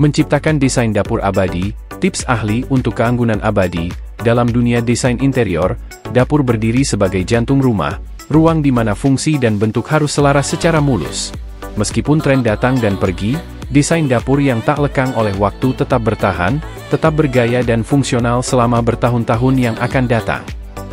Menciptakan desain dapur abadi, tips ahli untuk keanggunan abadi. Dalam dunia desain interior, dapur berdiri sebagai jantung rumah, ruang di mana fungsi dan bentuk harus selaras secara mulus. Meskipun tren datang dan pergi, desain dapur yang tak lekang oleh waktu tetap bertahan, tetap bergaya dan fungsional selama bertahun-tahun yang akan datang.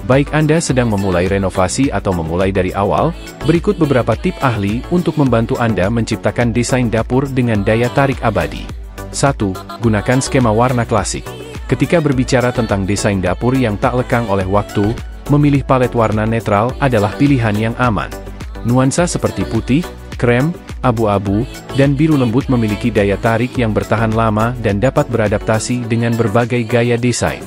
Baik Anda sedang memulai renovasi atau memulai dari awal, berikut beberapa tip ahli untuk membantu Anda menciptakan desain dapur dengan daya tarik abadi. 1. Gunakan skema warna klasik. Ketika berbicara tentang desain dapur yang tak lekang oleh waktu, memilih palet warna netral adalah pilihan yang aman. Nuansa seperti putih, krem, abu-abu, dan biru lembut memiliki daya tarik yang bertahan lama dan dapat beradaptasi dengan berbagai gaya desain.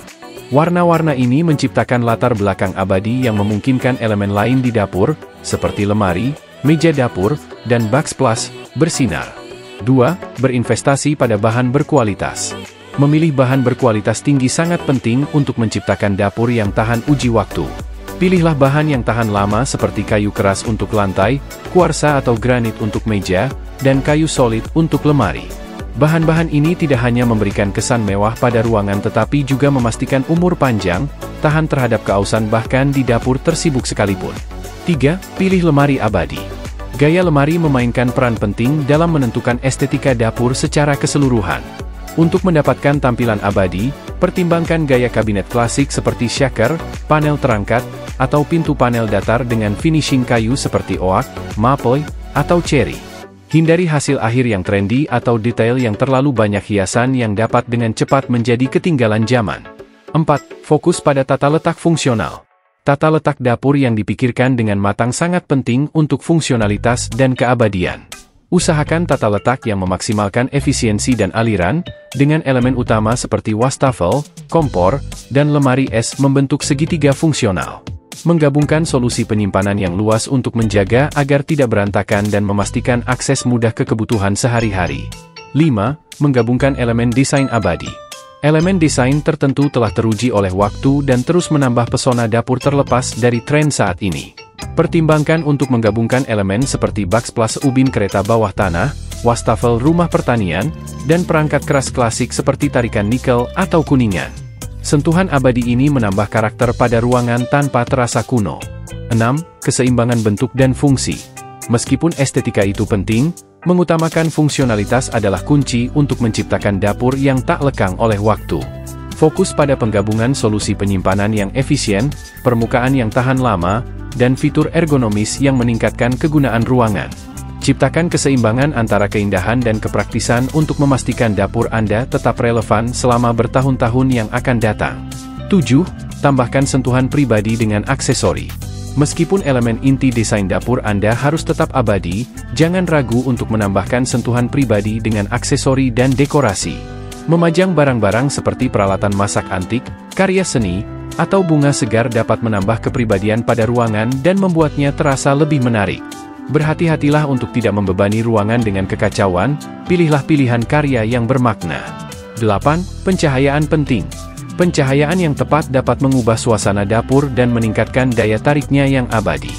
Warna-warna ini menciptakan latar belakang abadi yang memungkinkan elemen lain di dapur, seperti lemari, meja dapur, dan backsplash, bersinar. 2. Berinvestasi pada bahan berkualitas. Memilih bahan berkualitas tinggi sangat penting untuk menciptakan dapur yang tahan uji waktu. Pilihlah bahan yang tahan lama seperti kayu keras untuk lantai, kuarsa atau granit untuk meja, dan kayu solid untuk lemari. Bahan-bahan ini tidak hanya memberikan kesan mewah pada ruangan tetapi juga memastikan umur panjang, tahan terhadap keausan bahkan di dapur tersibuk sekalipun. 3. Pilih lemari abadi. Gaya lemari memainkan peran penting dalam menentukan estetika dapur secara keseluruhan. Untuk mendapatkan tampilan abadi, pertimbangkan gaya kabinet klasik seperti shaker, panel terangkat, atau pintu panel datar dengan finishing kayu seperti oak, maple, atau cherry. Hindari hasil akhir yang trendy atau detail yang terlalu banyak hiasan yang dapat dengan cepat menjadi ketinggalan zaman. 4. Fokus pada tata letak fungsional. Tata letak dapur yang dipikirkan dengan matang sangat penting untuk fungsionalitas dan keabadian. Usahakan tata letak yang memaksimalkan efisiensi dan aliran, dengan elemen utama seperti wastafel, kompor, dan lemari es membentuk segitiga fungsional. Menggabungkan solusi penyimpanan yang luas untuk menjaga agar tidak berantakan dan memastikan akses mudah ke kebutuhan sehari-hari. 5. Menggabungkan elemen desain abadi. Elemen desain tertentu telah teruji oleh waktu dan terus menambah pesona dapur terlepas dari tren saat ini. Pertimbangkan untuk menggabungkan elemen seperti backsplash ubin kereta bawah tanah, wastafel rumah pertanian, dan perangkat keras klasik seperti tarikan nikel atau kuningan. Sentuhan abadi ini menambah karakter pada ruangan tanpa terasa kuno. 6. Keseimbangan bentuk dan fungsi. Meskipun estetika itu penting, mengutamakan fungsionalitas adalah kunci untuk menciptakan dapur yang tak lekang oleh waktu. Fokus pada penggabungan solusi penyimpanan yang efisien, permukaan yang tahan lama, dan fitur ergonomis yang meningkatkan kegunaan ruangan. Ciptakan keseimbangan antara keindahan dan kepraktisan untuk memastikan dapur Anda tetap relevan selama bertahun-tahun yang akan datang. 7. Tambahkan sentuhan pribadi dengan aksesori. Meskipun elemen inti desain dapur Anda harus tetap abadi, jangan ragu untuk menambahkan sentuhan pribadi dengan aksesori dan dekorasi. Memajang barang-barang seperti peralatan masak antik, karya seni, atau bunga segar dapat menambah kepribadian pada ruangan dan membuatnya terasa lebih menarik. Berhati-hatilah untuk tidak membebani ruangan dengan kekacauan, pilihlah pilihan karya yang bermakna. 8. Pencahayaan penting. Pencahayaan yang tepat dapat mengubah suasana dapur dan meningkatkan daya tariknya yang abadi.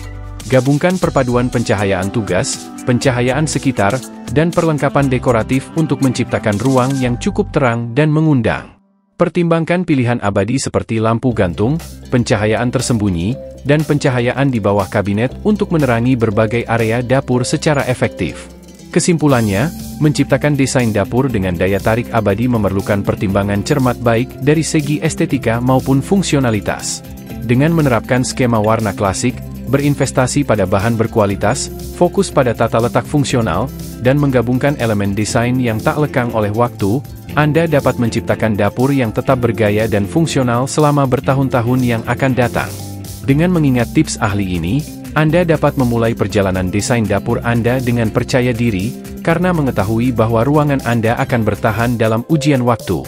Gabungkan perpaduan pencahayaan tugas, pencahayaan sekitar, dan perlengkapan dekoratif untuk menciptakan ruang yang cukup terang dan mengundang. Pertimbangkan pilihan abadi seperti lampu gantung, pencahayaan tersembunyi, dan pencahayaan di bawah kabinet untuk menerangi berbagai area dapur secara efektif. Kesimpulannya, menciptakan desain dapur dengan daya tarik abadi memerlukan pertimbangan cermat baik dari segi estetika maupun fungsionalitas. Dengan menerapkan skema warna klasik, berinvestasi pada bahan berkualitas, fokus pada tata letak fungsional, dan menggabungkan elemen desain yang tak lekang oleh waktu, Anda dapat menciptakan dapur yang tetap bergaya dan fungsional selama bertahun-tahun yang akan datang. Dengan mengingat tips ahli ini, Anda dapat memulai perjalanan desain dapur Anda dengan percaya diri, karena mengetahui bahwa ruangan Anda akan bertahan dalam ujian waktu.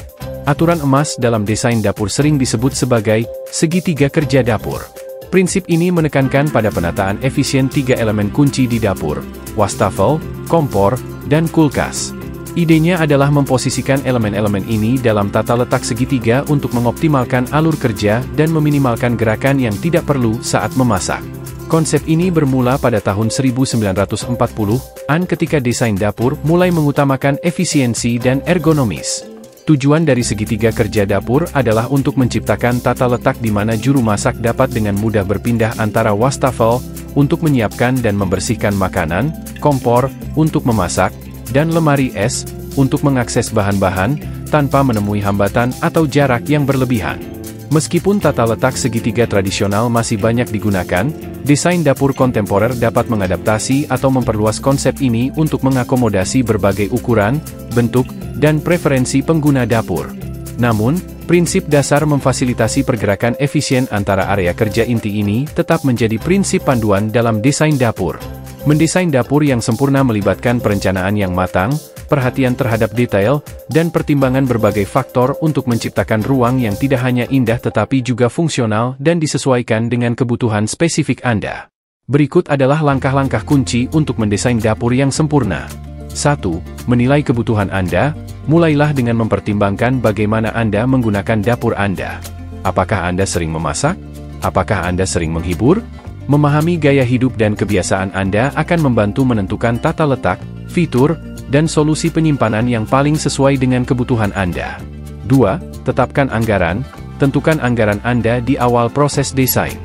Aturan emas dalam desain dapur sering disebut sebagai segitiga kerja dapur. Prinsip ini menekankan pada penataan efisien 3 elemen kunci di dapur: wastafel, kompor, dan kulkas. Idenya adalah memposisikan elemen-elemen ini dalam tata letak segitiga untuk mengoptimalkan alur kerja dan meminimalkan gerakan yang tidak perlu saat memasak. Konsep ini bermula pada tahun 1940-an ketika desain dapur mulai mengutamakan efisiensi dan ergonomis. Tujuan dari segitiga kerja dapur adalah untuk menciptakan tata letak di mana juru masak dapat dengan mudah berpindah antara wastafel untuk menyiapkan dan membersihkan makanan, kompor untuk memasak, dan lemari es untuk mengakses bahan-bahan tanpa menemui hambatan atau jarak yang berlebihan. Meskipun tata letak segitiga tradisional masih banyak digunakan, desain dapur kontemporer dapat mengadaptasi atau memperluas konsep ini untuk mengakomodasi berbagai ukuran, bentuk, dan preferensi pengguna dapur. Namun, prinsip dasar memfasilitasi pergerakan efisien antara area kerja inti ini tetap menjadi prinsip panduan dalam desain dapur. Mendesain dapur yang sempurna melibatkan perencanaan yang matang, perhatian terhadap detail, dan pertimbangan berbagai faktor untuk menciptakan ruang yang tidak hanya indah tetapi juga fungsional dan disesuaikan dengan kebutuhan spesifik Anda. Berikut adalah langkah-langkah kunci untuk mendesain dapur yang sempurna. 1. Menilai kebutuhan Anda. Mulailah dengan mempertimbangkan bagaimana Anda menggunakan dapur Anda. Apakah Anda sering memasak? Apakah Anda sering menghibur? Memahami gaya hidup dan kebiasaan Anda akan membantu menentukan tata letak, fitur, dan solusi penyimpanan yang paling sesuai dengan kebutuhan Anda. 2. Tetapkan anggaran. Tentukan anggaran Anda di awal proses desain.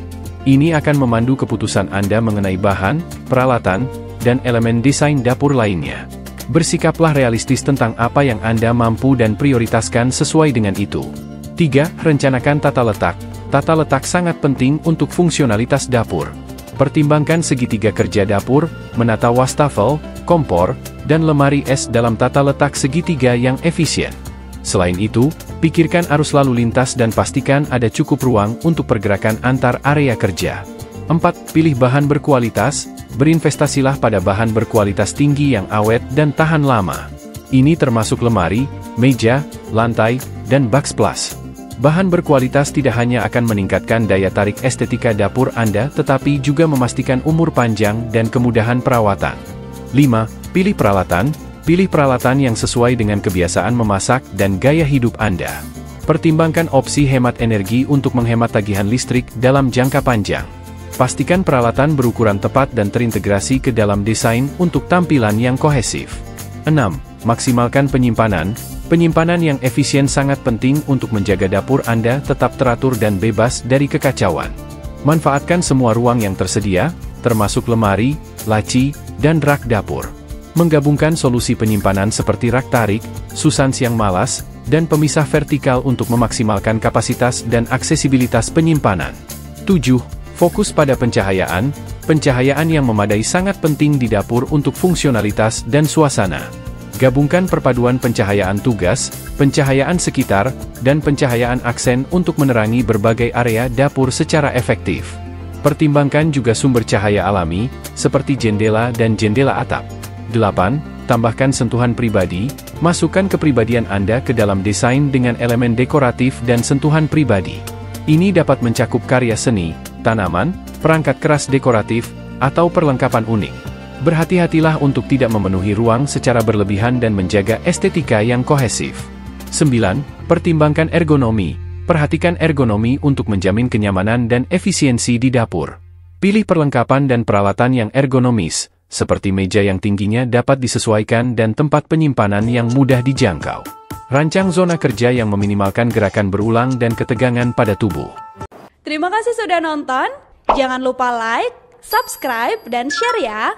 Ini akan memandu keputusan Anda mengenai bahan, peralatan, dan elemen desain dapur lainnya. Bersikaplah realistis tentang apa yang Anda mampu dan prioritaskan sesuai dengan itu. 3. Rencanakan tata letak. Tata letak sangat penting untuk fungsionalitas dapur. Pertimbangkan segitiga kerja dapur, menata wastafel, kompor, dan lemari es dalam tata letak segitiga yang efisien. Selain itu, pikirkan arus lalu lintas dan pastikan ada cukup ruang untuk pergerakan antar area kerja. 4. Pilih bahan berkualitas. Berinvestasilah pada bahan berkualitas tinggi yang awet dan tahan lama. Ini termasuk lemari, meja, lantai, dan backsplash. Bahan berkualitas tidak hanya akan meningkatkan daya tarik estetika dapur Anda tetapi juga memastikan umur panjang dan kemudahan perawatan. 5. Pilih peralatan. Pilih peralatan yang sesuai dengan kebiasaan memasak dan gaya hidup Anda. Pertimbangkan opsi hemat energi untuk menghemat tagihan listrik dalam jangka panjang. Pastikan peralatan berukuran tepat dan terintegrasi ke dalam desain untuk tampilan yang kohesif. 6. Maksimalkan penyimpanan. Penyimpanan yang efisien sangat penting untuk menjaga dapur Anda tetap teratur dan bebas dari kekacauan. Manfaatkan semua ruang yang tersedia, termasuk lemari, laci, dan rak dapur. Menggabungkan solusi penyimpanan seperti rak tarik, susan siang malas, dan pemisah vertikal untuk memaksimalkan kapasitas dan aksesibilitas penyimpanan. 7. Fokus pada pencahayaan. Pencahayaan yang memadai sangat penting di dapur untuk fungsionalitas dan suasana. Gabungkan perpaduan pencahayaan tugas, pencahayaan sekitar, dan pencahayaan aksen untuk menerangi berbagai area dapur secara efektif. Pertimbangkan juga sumber cahaya alami, seperti jendela dan jendela atap. 8. Tambahkan sentuhan pribadi. Masukkan kepribadian Anda ke dalam desain dengan elemen dekoratif dan sentuhan pribadi. Ini dapat mencakup karya seni, tanaman, perangkat keras dekoratif, atau perlengkapan unik. Berhati-hatilah untuk tidak memenuhi ruang secara berlebihan dan menjaga estetika yang kohesif. 9. Pertimbangkan ergonomi. Perhatikan ergonomi untuk menjamin kenyamanan dan efisiensi di dapur. Pilih perlengkapan dan peralatan yang ergonomis, seperti meja yang tingginya dapat disesuaikan dan tempat penyimpanan yang mudah dijangkau. Rancang zona kerja yang meminimalkan gerakan berulang dan ketegangan pada tubuh. Terima kasih sudah nonton. Jangan lupa like, subscribe, dan share ya.